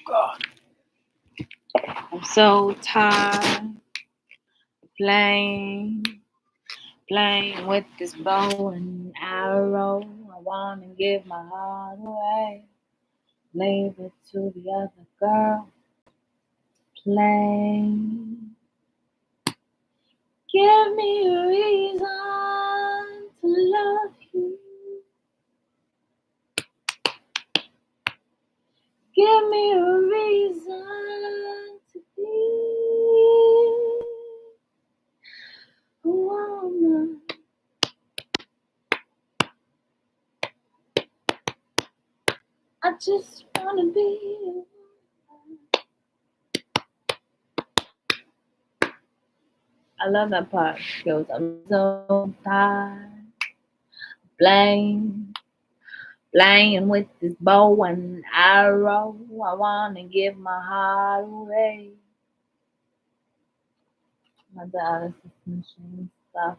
God. I'm so tired playing with this bow and arrow. I wanna give my heart away, leave it to the other girl. Play. Give me a reason to love you. Give me a reason to be a woman. I just wanna be a woman. I love that part. She goes, I'm so tired playing with this bow and arrow. I wanna give my heart away. My dialysis machine stuff.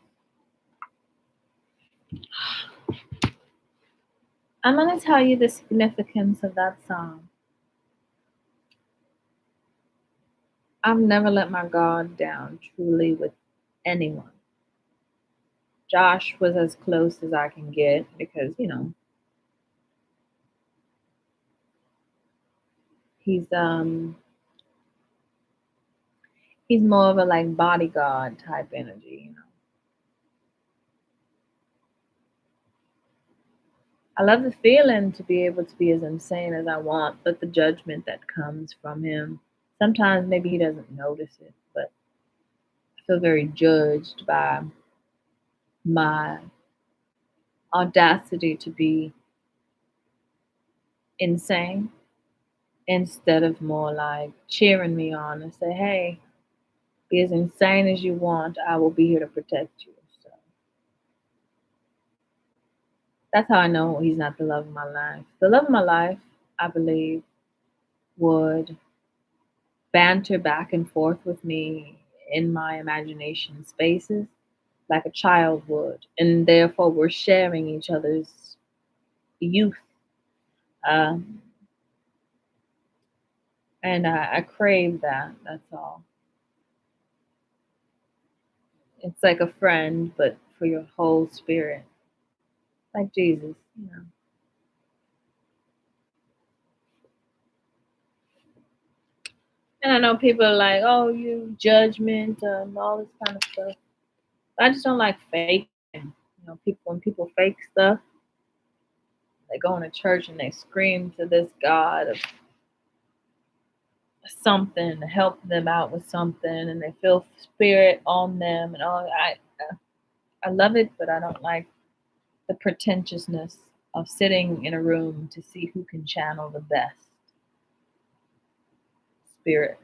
I'm gonna tell you the significance of that song. I've never let my guard down truly with anyone. Josh was as close as I can get because, he's he's more of a like bodyguard type energy. I love the feeling to be able to be as insane as I want, but the judgment that comes from him. Sometimes maybe he doesn't notice it, but I feel very judged by my audacity to be insane instead of more like cheering me on and say, hey, be as insane as you want. I will be here to protect you. So that's how I know he's not the love of my life. The love of my life, I believe, would banter back and forth with me in my imagination spaces like a child would. And therefore, we're sharing each other's youth. Um, and I crave that. That's all. It's like a friend, but for your whole spirit, like Jesus. And I know people are like, "Oh, you judgment, all this kind of stuff." I just don't like faking. People when people fake stuff, they go into church and they scream to this God of something to help them out with something, and they feel spirit on them and all. I love it, but I don't like the pretentiousness of sitting in a room to see who can channel the best spirit.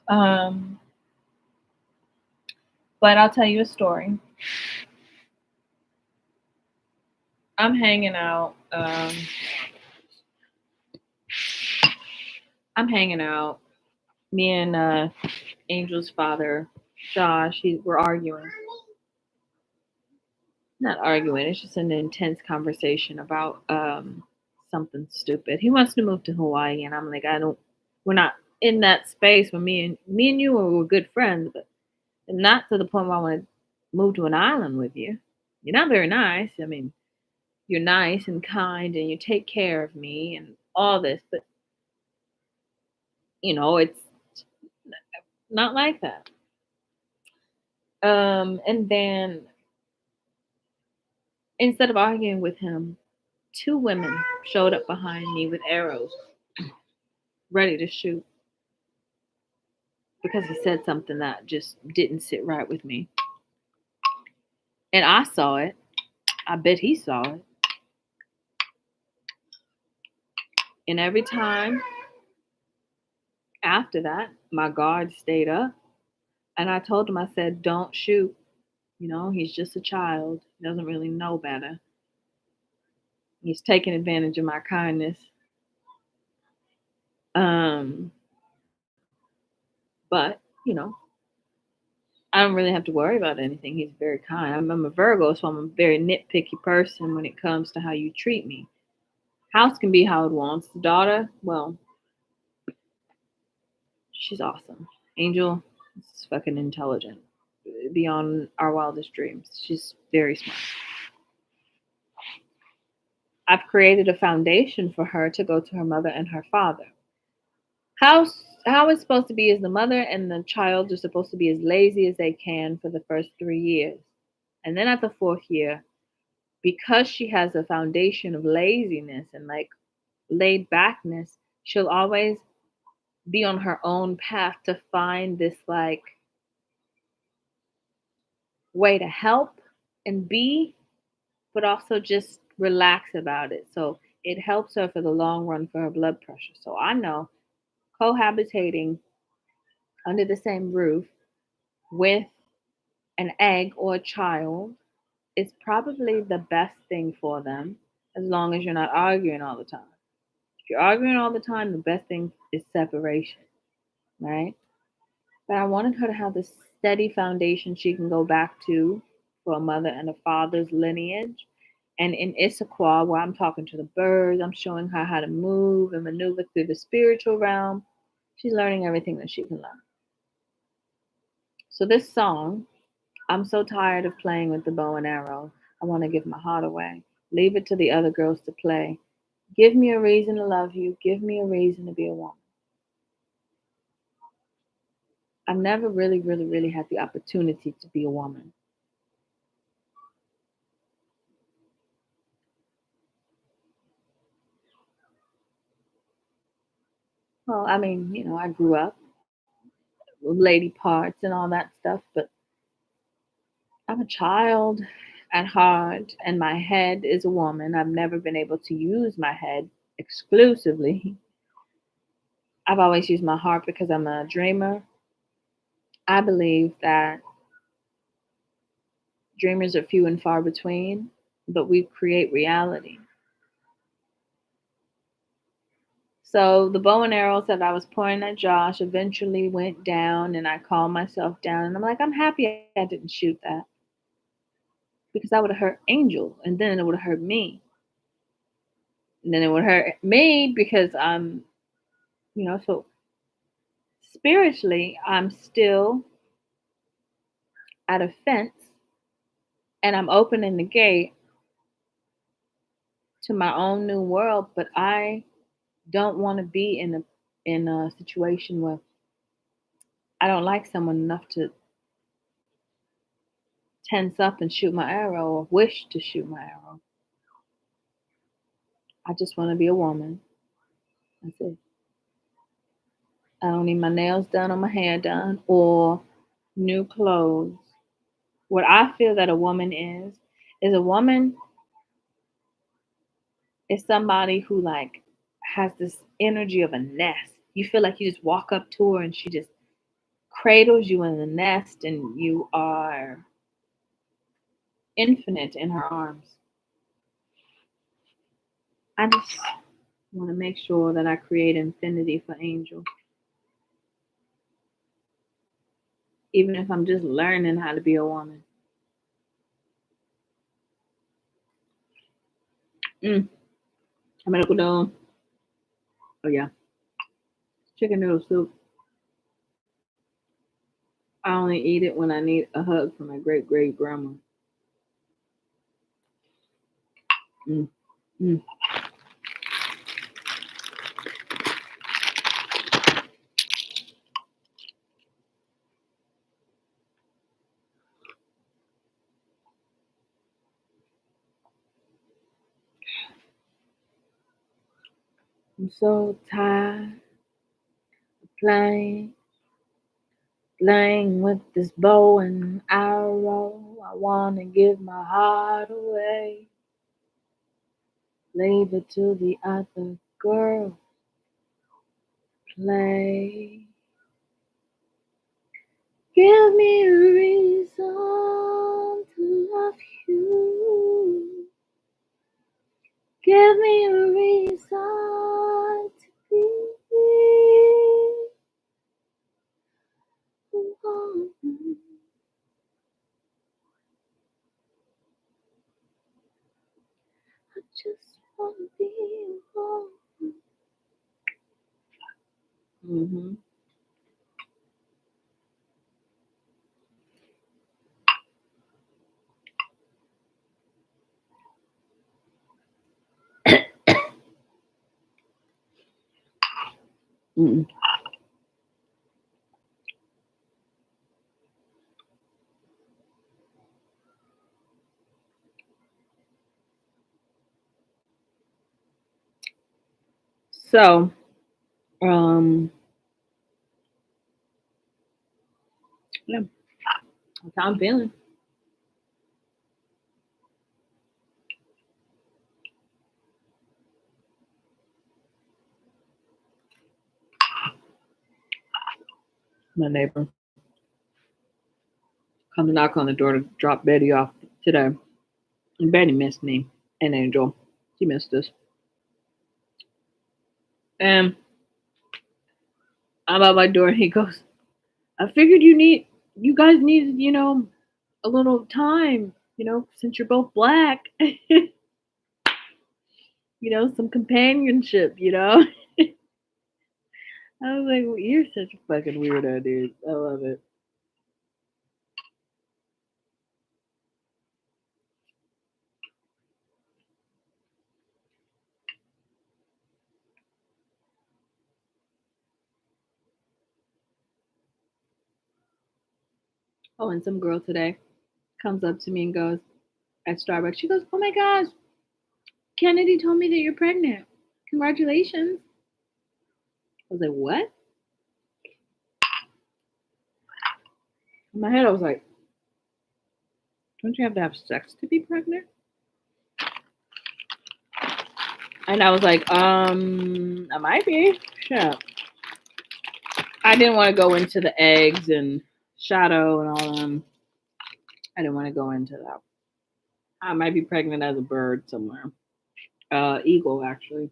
Um, but I'll tell you a story. I'm hanging out. I'm hanging out. Me and Angel's father, Josh, we're arguing. Not arguing. It's just an intense conversation about something stupid. He wants to move to Hawaii, and I'm like, I don't. We're not in that space where me and you were good friends, but not to the point where I want to move to an island with you. You're not very nice. I mean, you're nice and kind, and you take care of me and all this, but it's not like that. And then instead of arguing with him, two women showed up behind me with arrows, ready to shoot because he said something that just didn't sit right with me. And I saw it. I bet he saw it. And every time after that, my guard stayed up. And I told him, I said, don't shoot. He's just a child. He doesn't really know better. He's taking advantage of my kindness. Um, but, I don't really have to worry about anything. He's very kind. I'm a Virgo, so I'm a very nitpicky person when it comes to how you treat me. House can be how it wants. The daughter, well, she's awesome. Angel is fucking intelligent beyond our wildest dreams. She's very smart. I've created a foundation for her to go to her mother and her father. How how it's supposed to be is the mother and the child are supposed to be as lazy as they can for the first 3 years. And then at the fourth year, because she has a foundation of laziness and like laid backness, she'll always be on her own path to find this like way to help and be, but also just relax about it. So it helps her for the long run for her blood pressure. So I know cohabitating under the same roof with an egg or a child is probably the best thing for them as long as you're not arguing all the time. If you're arguing all the time, the best thing is separation, right? But I wanted her to have this steady foundation she can go back to for a mother and a father's lineage. And in Issachar, where I'm talking to the birds, I'm showing her how to move and maneuver through the spiritual realm. She's learning everything that she can learn. So this song, I'm so tired of playing with the bow and arrow. I want to give my heart away. Leave it to the other girls to play. Give me a reason to love you. Give me a reason to be a woman. I've never really, really, really had the opportunity to be a woman. Well, I mean, I grew up with lady parts and all that stuff, but I'm a child at heart, and my head is a woman. I've never been able to use my head exclusively. I've always used my heart because I'm a dreamer. I believe that dreamers are few and far between, but we create reality. So the bow and arrows that I was pointing at Josh eventually went down, and I calmed myself down. And I'm like, I'm happy I didn't shoot that because I would have hurt Angel, and then it would have hurt me. And then it would hurt me because so spiritually, I'm still at a fence and I'm opening the gate to my own new world, but I don't want to be in a situation where I don't like someone enough to tense up and shoot my arrow or wish to shoot my arrow. I just want to be a woman. That's it. I don't need my nails done or my hair done or new clothes. What I feel that a woman is a woman is somebody who like has this energy of a nest. You feel like you just walk up to her and she just cradles you in the nest and you are infinite in her arms. I just want to make sure that I create infinity for Angel, even if I'm just learning how to be a woman. Mm. I'm gonna go down. Oh yeah, chicken noodle soup. I only eat it when I need a hug from my great great grandma. Mm. Mm. I'm so tired of playing with this bow and arrow. I wanna give my heart away. Leave it to the other girl. Play. Give me a reason to love you. Give me a reason to be a woman. Just wanna be alone. Mm-hmm. Mm-mm. So, um, yeah, that's how I'm feeling. My neighbor come to knock on the door to drop Betty off today. And Betty missed me and Angel. She missed us. And I'm at my door and he goes, I figured you guys needed, a little time, since you're both black, some companionship. I was like, well, you're such a fucking weirdo, dude. I love it. Oh, and some girl today comes up to me and goes at Starbucks. She goes, "Oh my gosh, Kennedy told me that you're pregnant. Congratulations." I was like, "What?" In my head, I was like, "Don't you have to have sex to be pregnant?" And I was like, I might be. Shit. I didn't want to go into the eggs and shadow and all them. I didn't want to go into that. I might be pregnant as a bird somewhere. Eagle, actually.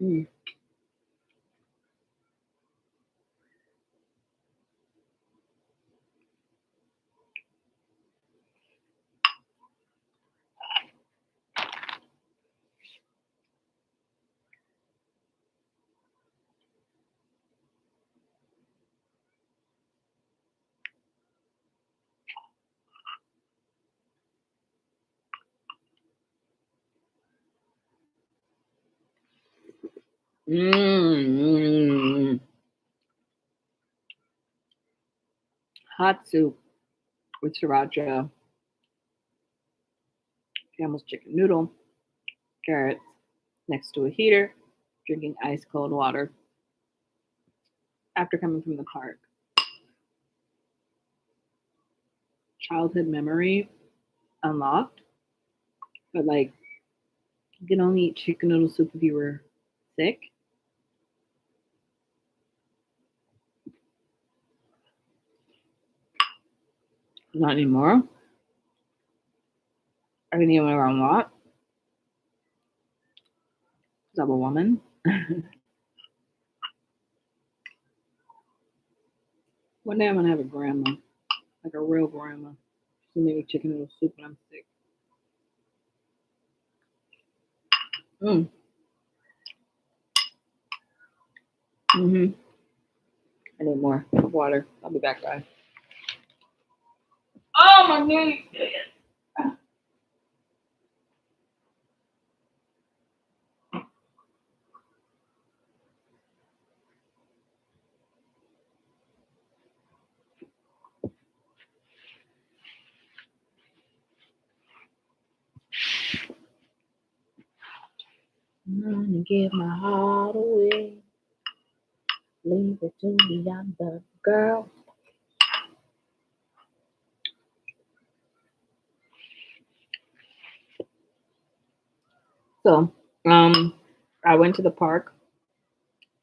Mm. Mm. Hot soup with sriracha, Campbell's chicken noodle, carrots next to a heater, drinking ice cold water after coming from the park. Childhood memory unlocked, but like you can only eat chicken noodle soup if you were sick. Not anymore. I can eat whenever I want because I'm a woman. One day I'm gonna have a grandma, like a real grandma. She'll make me chicken noodle soup when I'm sick. Mm. Mm-hmm. I need more water. I'll be back, guys. Oh my knee! I'm gonna give my heart away. Leave it to the other girl. So, I went to the park,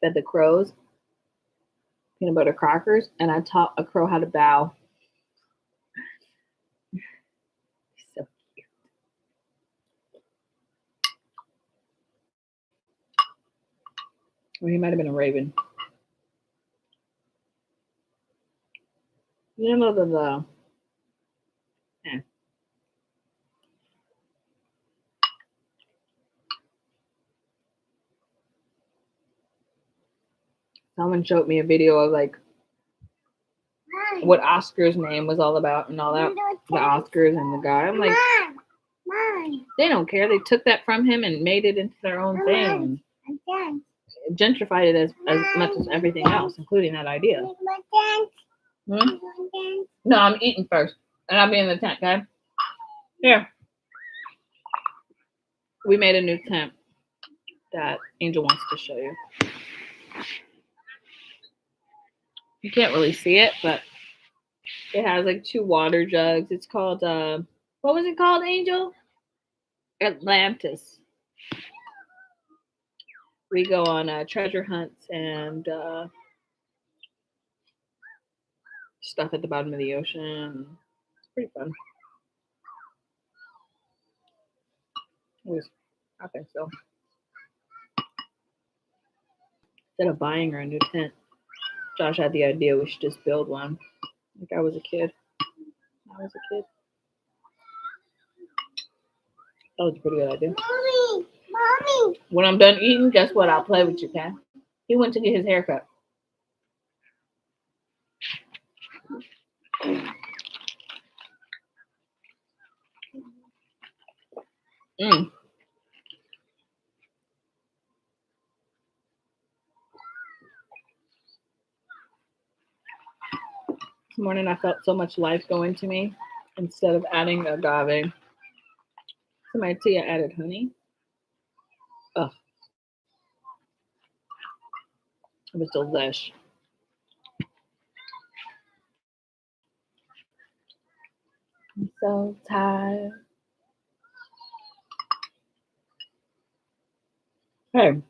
fed the crows peanut butter crackers, and I taught a crow how to bow. So, or he might have been a raven. You know the yeah. Someone showed me a video of like what Oscar's name was all about and all that. The Oscars and the guy. I'm like, they don't care. They took that from him and made it into their own thing. Gentrified it as much as everything else, including that idea. Hmm? No, I'm eating first, and I'll be in the tent, okay? Here. We made a new tent that Angel wants to show you. You can't really see it, but it has like 2 water jugs. It's called, what was it called, Angel? Atlantis. We go on treasure hunts and stuff at the bottom of the ocean. It's pretty fun. At least, I think so. Instead of buying her a new tent, Josh had the idea we should just build one. Like I was a kid. That was a pretty good idea. Mommy. When I'm done eating, guess what? I'll play with you, okay? He went to get his haircut. Mm. This morning I felt so much life go into me. Instead of adding agave to my tea, I added honey. Oh, it was delish. I'm so tired. Hey.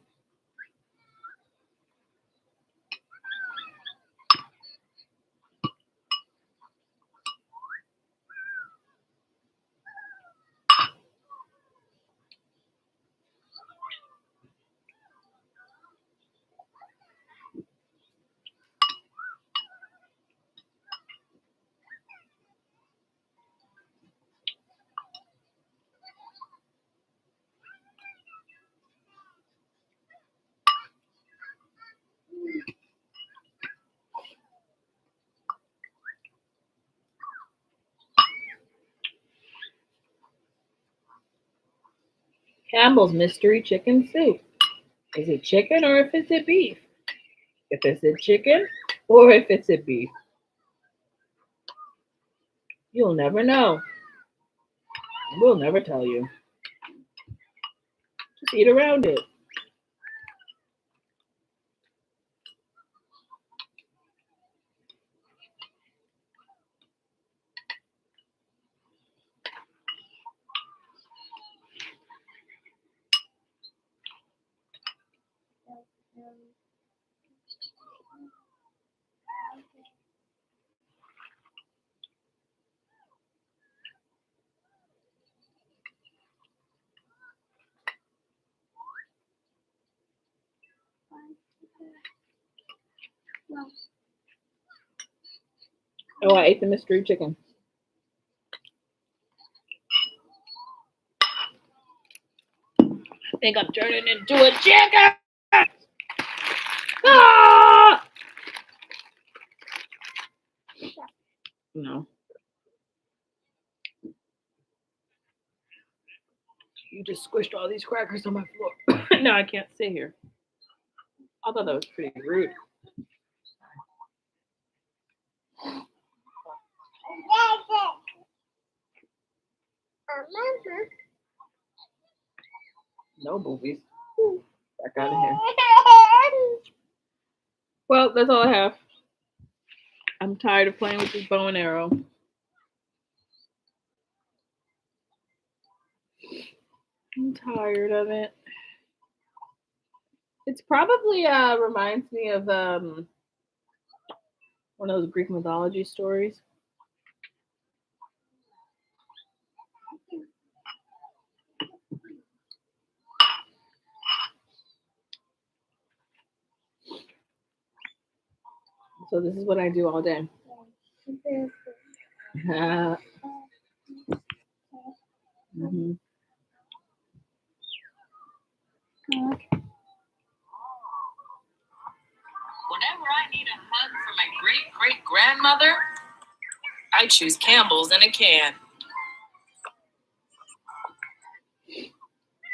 Campbell's mystery chicken soup. Is it chicken or if it's a beef? If it's a chicken or if it's a beef. You'll never know. We'll never tell you. Just eat around it. Oh, I ate the mystery chicken. I think I'm turning into a chicken. Ah! No. You just squished all these crackers on my floor. No, I can't sit here. I thought that was pretty rude. No boobies. Back out of here. Well, that's all I have. I'm tired of playing with this bow and arrow. I'm tired of it. It's probably reminds me of one of those Greek mythology stories. So this is what I do all day. Mhm. Whenever I need a hug from my great-great-grandmother, I choose Campbell's in a can.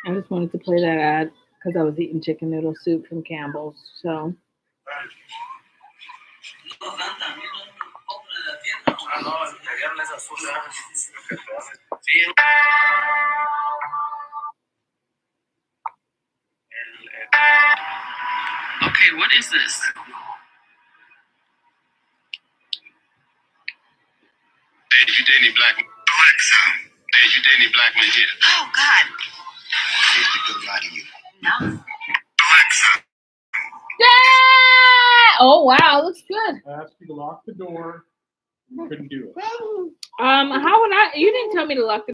I just wanted to play that ad because I was eating chicken noodle soup from Campbell's. So Okay, what is this? Did you date any black men? Alexa, did you date any black men here? Oh, God. Is the good lie to you? No. Alexa. yeah! Oh wow, looks good. I asked you to lock the door. You couldn't do it. How would I? You didn't tell me to lock the